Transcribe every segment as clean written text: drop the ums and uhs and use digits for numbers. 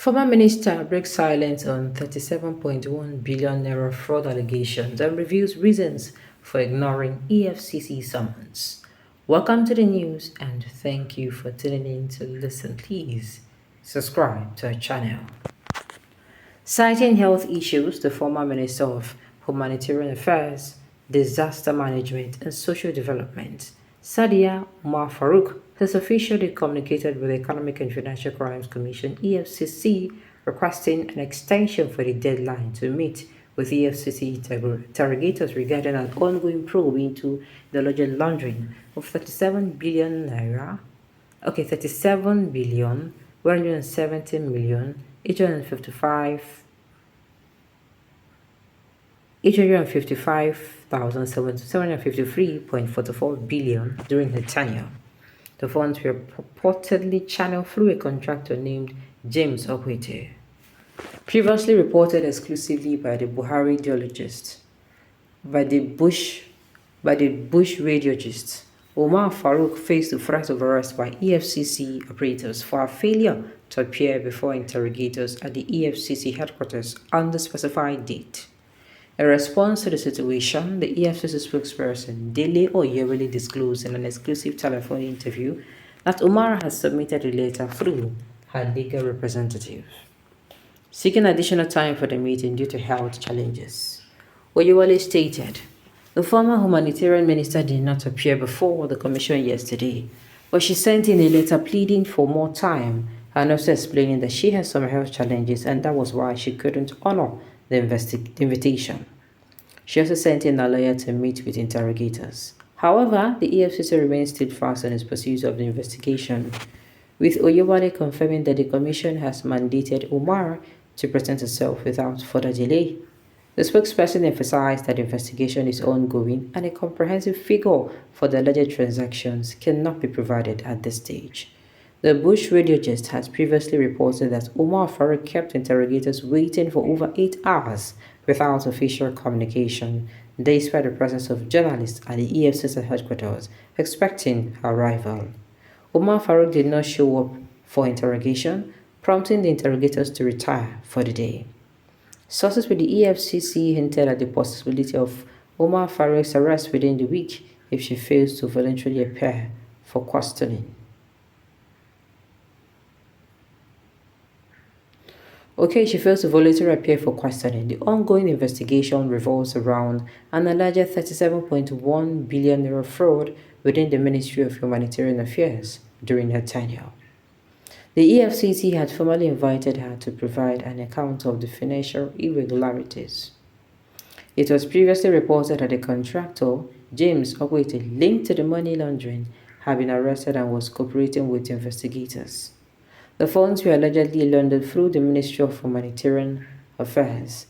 Former minister breaks silence on 37.1 billion naira fraud allegations and reveals reasons for ignoring EFCC summons. Welcome to the news and thank you for tuning in to listen. Please subscribe to our channel. Citing health issues, the former Minister of Humanitarian Affairs, Disaster Management and Social Development, Sadiya Umar Farouk, has officially communicated with the Economic and Financial Crimes Commission (EFCC) requesting an extension for the deadline to meet with EFCC interrogators regarding an ongoing probe into the alleged laundering of 37 billion naira. 37 billion 170 million 855,753.44 billion during her tenure. The funds were purportedly channeled through a contractor named James Okwete. Previously reported exclusively by the Buhari'S, by the Bush radiologist, Omar Farouk faced the threat of arrest by EFCC operators for a failure to appear before interrogators at the EFCC headquarters on the specified date. In response to the situation, the EFCC spokesperson Dele Oyewole disclosed in an exclusive telephone interview that Umar has submitted a letter through her legal representative, seeking additional time for the meeting due to health challenges. Oyewole stated, the former humanitarian minister did not appear before the commission yesterday, but she sent in a letter pleading for more time and also explaining that she has some health challenges and that was why she couldn't honor the invitation. She also sent in a lawyer to meet with interrogators. However, the EFCC remains steadfast in its pursuit of the investigation, with Oyewole confirming that the commission has mandated Umar to present herself without further delay. The spokesperson emphasized that the investigation is ongoing and a comprehensive figure for the alleged transactions cannot be provided at this stage. The Bush radiologist has previously reported that Umar Farouk kept interrogators waiting for over 8 hours without official communication, despite the presence of journalists at the EFCC headquarters expecting her arrival. Umar Farouk did not show up for interrogation, prompting the interrogators to retire for the day. Sources with the EFCC hinted at the possibility of Umar Farouk's arrest within the week if she fails to voluntarily appear for questioning. She fails to voluntarily appear for questioning. The ongoing investigation revolves around an alleged 37.1 billion naira fraud within the Ministry of Humanitarian Affairs during her tenure. The EFCC had formally invited her to provide an account of the financial irregularities. It was previously reported that the contractor, James Okwete, linked to the money laundering, had been arrested and was cooperating with investigators. The funds were allegedly laundered through the Ministry of Humanitarian Affairs.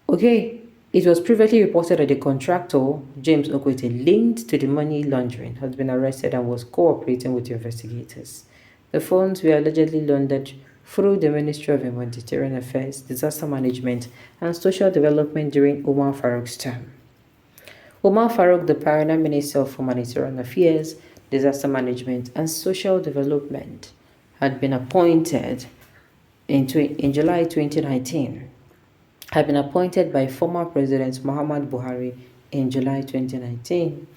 It was previously reported that the contractor, James Okwete, linked to the money laundering, had been arrested and was cooperating with investigators. The funds were allegedly laundered through the Ministry of Humanitarian Affairs, Disaster Management and Social Development during Umar Farouk's term. Umar Farouk, the pioneer Minister of Humanitarian Affairs, Disaster Management and Social Development, had been appointed in July 2019. Had been appointed by former President Muhammad Buhari in July 2019.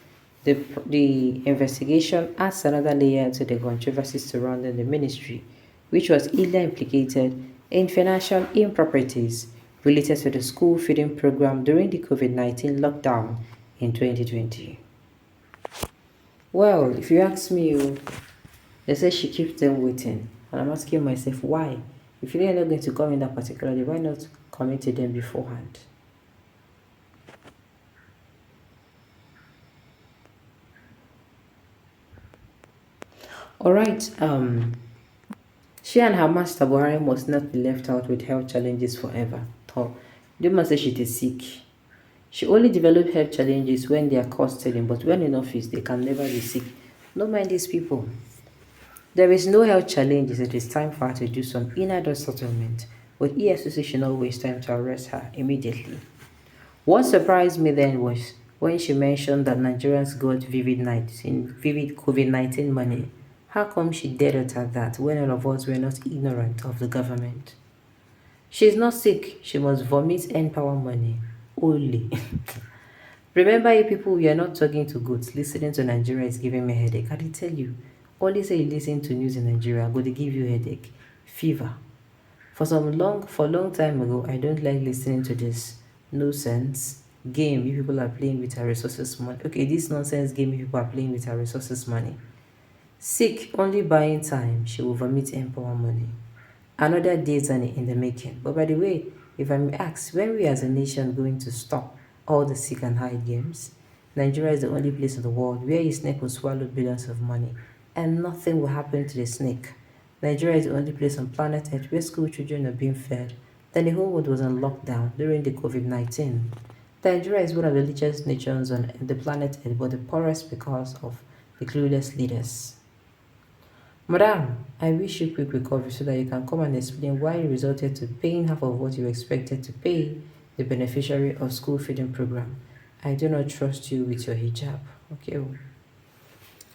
The investigation adds another layer to the controversies surrounding the ministry, which was either implicated in financial improprieties related to the school feeding program during the COVID-19 lockdown in 2020. Well, if you ask me, they say she keeps them waiting, and I'm asking myself why. If you're not going to come in that particular day, why not commit to them beforehand? Alright, she and her master Buhari must not be left out with health challenges forever. They must say she is sick. She only develop health challenges when they are caught stealing, but when in office, they can never be sick. Don't mind these people. There is no health challenges. It is time for her to do some inner-door settlement, but EFCC should not waste time to arrest her immediately. What surprised me then was when she mentioned that Nigerians got vivid COVID-19 money How come she dared utter that when all of us were not ignorant of the government? She's not sick. She must vomit and power money. Only. Remember, you people, we are not talking to goods. Listening to Nigeria is giving me a headache. I did tell you. Only say you listen to news in Nigeria, go to give you headache, fever. For a long time ago, I don't like listening to this nonsense game you people are playing with our resources money. Okay, this nonsense game you people are playing with our resources money. Sick, only buying time, she will vomit empower money. Another destiny in the making. But by the way, if I may ask, when we as a nation going to stop all the seek and hide games? Nigeria is the only place in the world where a snake will swallow billions of money and nothing will happen to the snake. Nigeria is the only place on planet Earth where school children are being fed. Then the whole world was on lockdown during the COVID-19. Nigeria is one of the richest nations on the planet Earth, but the poorest because of the clueless leaders. Madam, I wish you quick recovery so that you can come and explain why you resorted to paying half of what you expected to pay the beneficiary of school feeding program. I do not trust you with your hijab. Okay.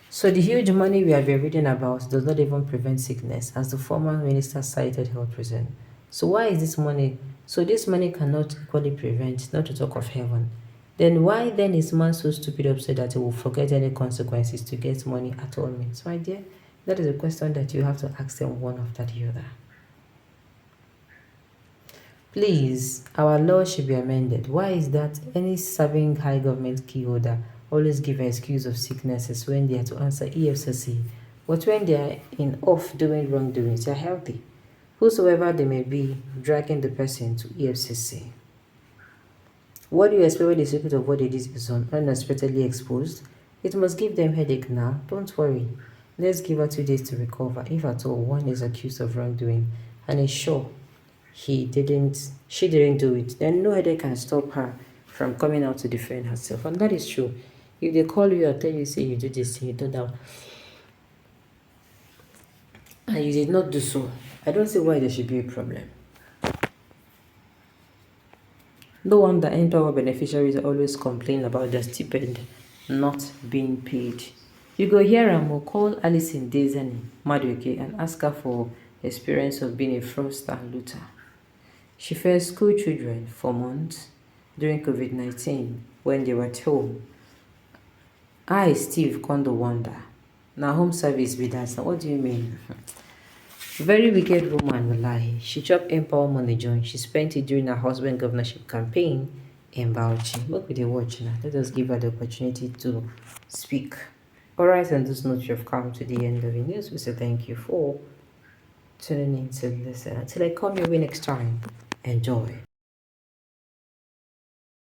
So the huge money we have been reading about does not even prevent sickness, as the former minister cited health reason. So why is this money? So this money cannot equally prevent, not to talk of heaven. Then why then is man so stupid upset that he will forget any consequences to get money at all means? My dear, that is a question that you have to ask them one after the other. Please, our law should be amended. Why is that any serving high government key holder always give an excuse of sicknesses when they are to answer EFCC, but when they are in off doing wrongdoings, they are healthy? Whosoever they may be, dragging the person to EFCC. What do you expect when the secret of what they did is unexpectedly exposed? It must give them headache now. Don't worry. Let's give her 2 days to recover, if at all one is accused of wrongdoing and is sure she didn't do it. Then no headache can stop her from coming out to defend herself. And that is true. If they call you or tell you, say you do this, you do that, and you did not do so, I don't see why there should be a problem. No wonder empower beneficiaries always complain about their stipend not being paid. You go here and will call Alison Dezani Madueke and ask her for experience of being a fraudster and looter. She fed school children for months during COVID-19 when they were at home. I, Steve, Kondo wonder. Now home service be that. Now what do you mean? Very wicked woman will lie. She chopped empower money joint. She spent it during her husband governorship campaign in Bauchi. Look with the watch now. Let us give her the opportunity to speak. Alright, on this note, you have come to the end of the news. We say thank you for tuning in to listen. Until I come your way next time, enjoy.